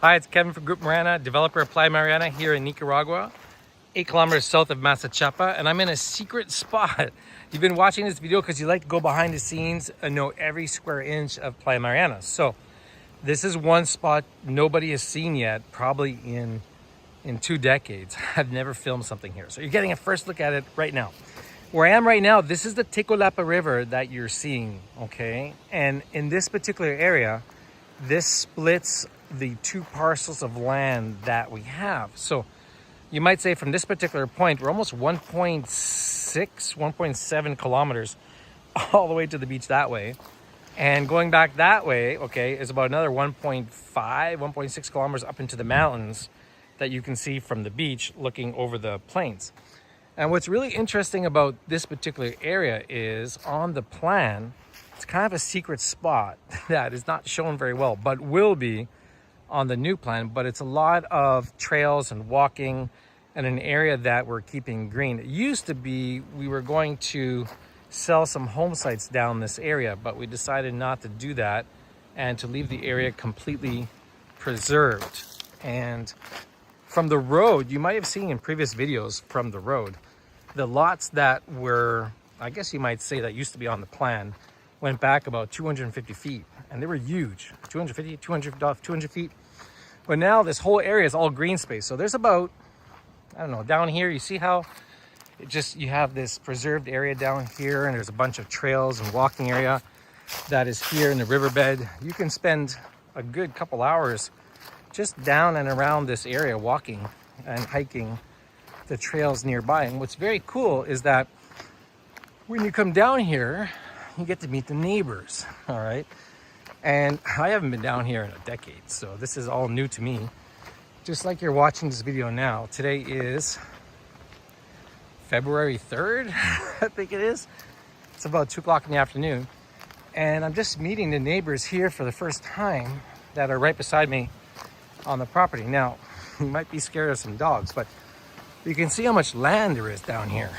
Hi, it's Kevin from Grupo Mariana, developer of Playa Mariana here in Nicaragua, 8 kilometers south of Masachapa, and I'm in a secret spot. You've been watching this video because you like to go behind the scenes and know every square inch of Playa Mariana. So this is one spot nobody has seen yet, probably in 2 decades. I've never filmed something here. So you're getting a first look at it right now. Where I am right now, this is the Tecolapa River that you're seeing, okay? And in this particular area, this splits the 2 parcels of land that we have. So you might say from this particular point, we're almost 1.6, 1.7 kilometers all the way to the beach that way. And going back that way, okay, is about another 1.5, 1.6 kilometers up into the mountains that you can see from the beach looking over the plains. And what's really interesting about this particular area is on the plan, it's kind of a secret spot that is not shown very well, but will be on the new plan. But it's a lot of trails and walking and an area that we're keeping green. It used to be we were going to sell some home sites down this area, but we decided not to do that and to leave the area completely preserved. And from the road, you might have seen in previous videos from the road, the lots that were, I guess you might say that used to be on the plan, went back about 250 feet, and they were huge, 250, 200 feet. But now this whole area is all green space. So there's about, I don't know, down here, you see how it just, you have this preserved area down here, and there's a bunch of trails and walking area that is here in the riverbed. You can spend a good couple hours just down and around this area walking and hiking the trails nearby. And what's very cool is that when you come down here, you get to meet the neighbors, all right? And I haven't been down here in a decade, so this is all new to me. Just like you're watching this video now, today is February 3rd, I think it is. It's about 2 o'clock in the afternoon. And I'm just meeting the neighbors here for the first time that are right beside me on the property. Now, you might be scared of some dogs, but you can see how much land there is down here.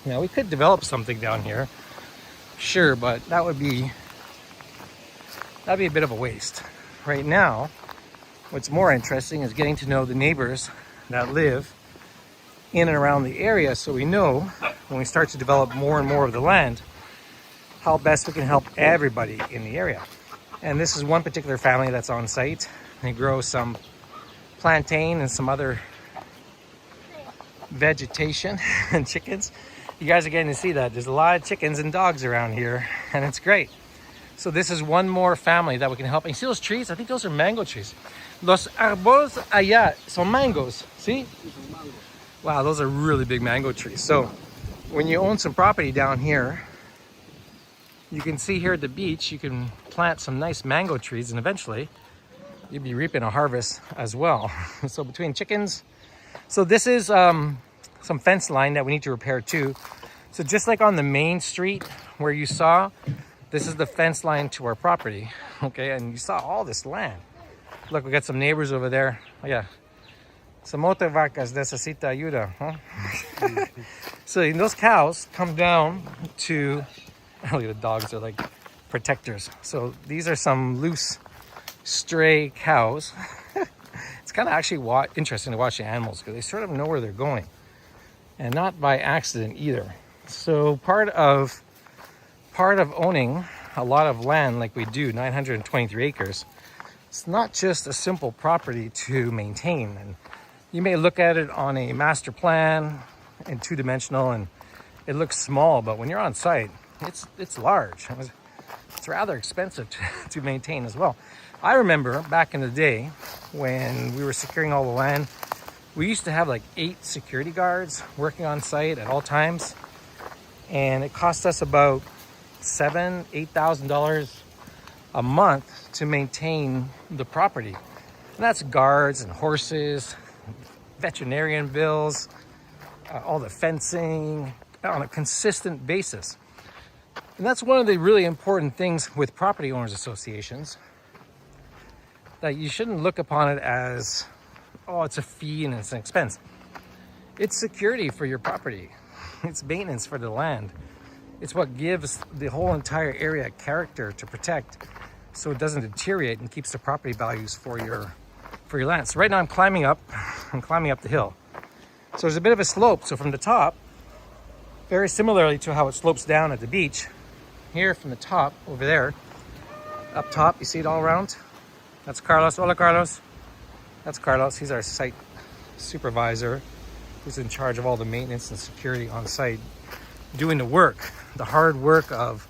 Now, we could develop something down here, sure, but that'd be a bit of a waste. Right now, what's more interesting is getting to know the neighbors that live in and around the area, so we know when we start to develop more and more of the land, how best we can help everybody in the area. And this is one particular family that's on site. They grow some plantain and some other vegetation and chickens. You guys are getting to see that. There's a lot of chickens and dogs around here, and it's great. So this is one more family that we can help. And you see those trees? I think those are mango trees. Los árboles allá son mangoes. See? Wow, those are really big mango trees. So when you own some property down here, you can see here at the beach, you can plant some nice mango trees, and eventually you'll be reaping a harvest as well. So between chickens, so this is some fence line that we need to repair too. So just like on the main street where you saw, this is the fence line to our property, okay? And you saw all this land. Look, we got some neighbors over there. Oh, yeah. Some otras vacas necesita ayuda, huh? So those cows come down to, oh, the dogs are like protectors. So these are some loose stray cows. It's kind of actually interesting to watch the animals because they sort of know where they're going, and not by accident either. So part of owning a lot of land like we do, 923 acres, it's not just a simple property to maintain. And you may look at it on a master plan in 2-dimensional and it looks small, but when you're on site, it's large. It's rather expensive to maintain as well. I remember back in the day when we were securing all the land, we used to have like 8 security guards working on site at all times, and it cost us about $7,000-8,000 a month to maintain the property. And that's guards and horses, veterinarian bills, all the fencing on a consistent basis. And that's one of the really important things with property owners associations, that you shouldn't look upon it as, oh, it's a fee and it's an expense. It's security for your property. It's maintenance for the land. It's what gives the whole entire area character to protect, so it doesn't deteriorate and keeps the property values for for your land. So right now I'm climbing up the hill. So there's a bit of a slope. So from the top, very similarly to how it slopes down at the beach, here from the top over there, up top, you see it all around? That's Carlos. Hola, Carlos. That's Carlos. He's our site supervisor, who's in charge of all the maintenance and security on site, doing the work, the hard work of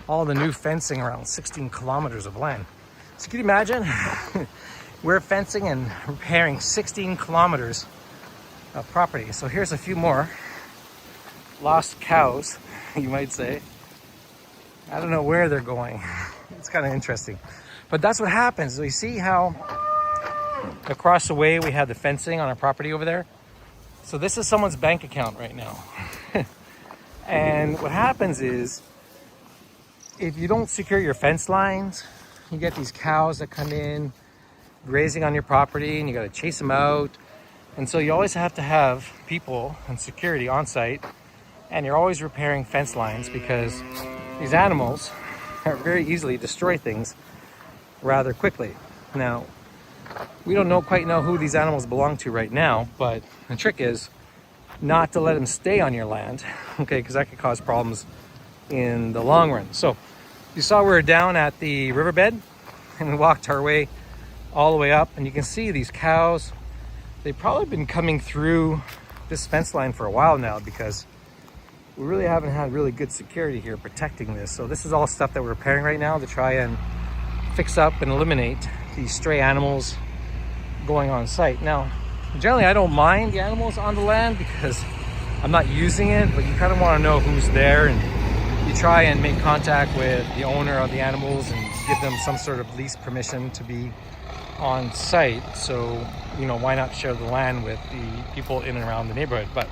all the new fencing around 16 kilometers of land. So can you imagine? We're fencing and repairing 16 kilometers of property. So here's a few more lost cows, you might say. I don't know where they're going. It's kind of interesting. But that's what happens. So you see how across the way we have the fencing on our property over there? So this is someone's bank account right now. And what happens is, if you don't secure your fence lines, you get these cows that come in grazing on your property and you got to chase them out. And so you always have to have people and security on site, and you're always repairing fence lines because these animals very easily destroy things rather quickly. Now, we don't quite know who these animals belong to right now, but the trick is not to let them stay on your land, okay, because that could cause problems in the long run. So you saw we were down at the riverbed and we walked our way all the way up, and you can see these cows. They've probably been coming through this fence line for a while now because we really haven't had really good security here protecting this. So this is all stuff that we're repairing right now to try and fix up and eliminate these stray animals going on site. Now, generally I don't mind the animals on the land because I'm not using it, but you kind of want to know who's there, and you try and make contact with the owner of the animals and give them some sort of lease permission to be on site. So, you know, why not share the land with the people in and around the neighborhood? But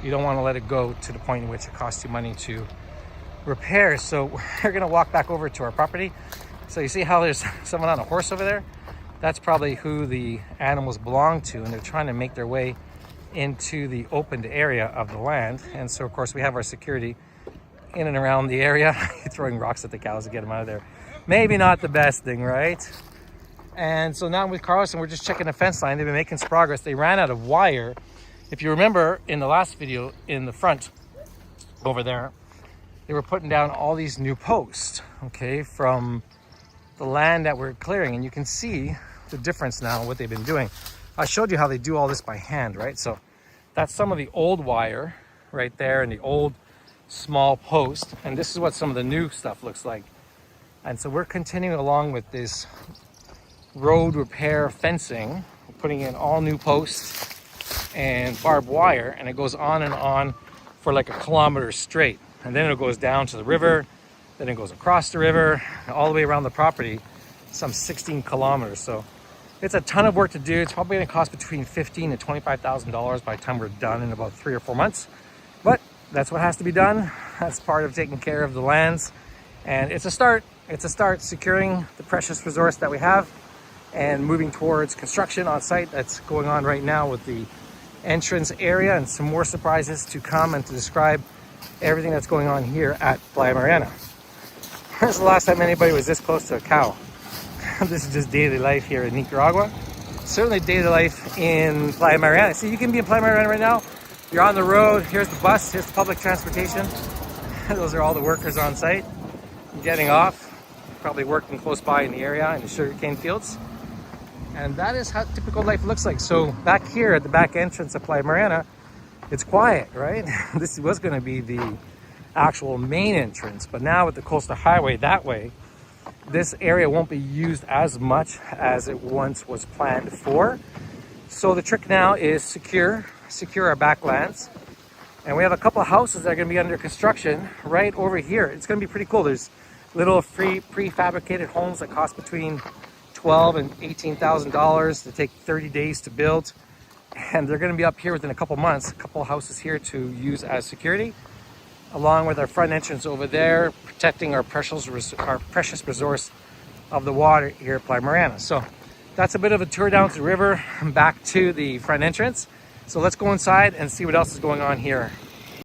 you don't want to let it go to the point in which it costs you money to repair. So we're going to walk back over to our property. So you see how there's someone on a horse over there? That's probably who the animals belong to, and they're trying to make their way into the opened area of the land. And so of course we have our security in and around the area, throwing rocks at the cows to get them out of there. Maybe not the best thing, right? And so now I'm with Carlos and we're just checking the fence line. They've been making some progress. They ran out of wire. If you remember in the last video in the front over there, they were putting down all these new posts, okay, from the land that we're clearing. And you can see the difference now, what they've been doing. I showed you how they do all this by hand, right? So that's some of the old wire right there and the old small post. And this is what some of the new stuff looks like. And so we're continuing along with this road repair fencing, putting in all new posts and barbed wire, and it goes on for like a kilometer straight. And then it goes down to the river, then it goes across the river, all the way around the property, some 16 kilometers. So it's a ton of work to do. It's probably gonna cost between $15,000 and $25,000 by the time we're done in about 3 or 4 months. But that's what has to be done. That's part of taking care of the lands. And it's a start. It's a start securing the precious resource that we have and moving towards construction on site. That's going on right now with the entrance area, and some more surprises to come and to describe everything that's going on here at Playa Mariana. When's the last time anybody was this close to a cow? This is just daily life here in Nicaragua. Certainly daily life in Playa Mariana. See, you can be in Playa Mariana right now. You're on the road. Here's the bus. Here's the public transportation. Those are all the workers on site getting off, probably working close by in the area in the sugarcane fields. And that is how typical life looks like. So back here at the back entrance of Playa Mariana, it's quiet, right? This was going to be the actual main entrance, but now with the coastal highway that way, this area won't be used as much as it once was planned for. So the trick now is secure our backlands. And we have a couple of houses that are going to be under construction right over here. It's going to be pretty cool. There's little free prefabricated homes that cost between $12,000 and $18,000 to take 30 days to build, and they're going to be up here within a couple months. A couple houses here to use as security, along with our front entrance over there, protecting our precious resource of the water here at Playa Mariana. So that's a bit of a tour down to the river and back to the front entrance. So let's go inside and see what else is going on here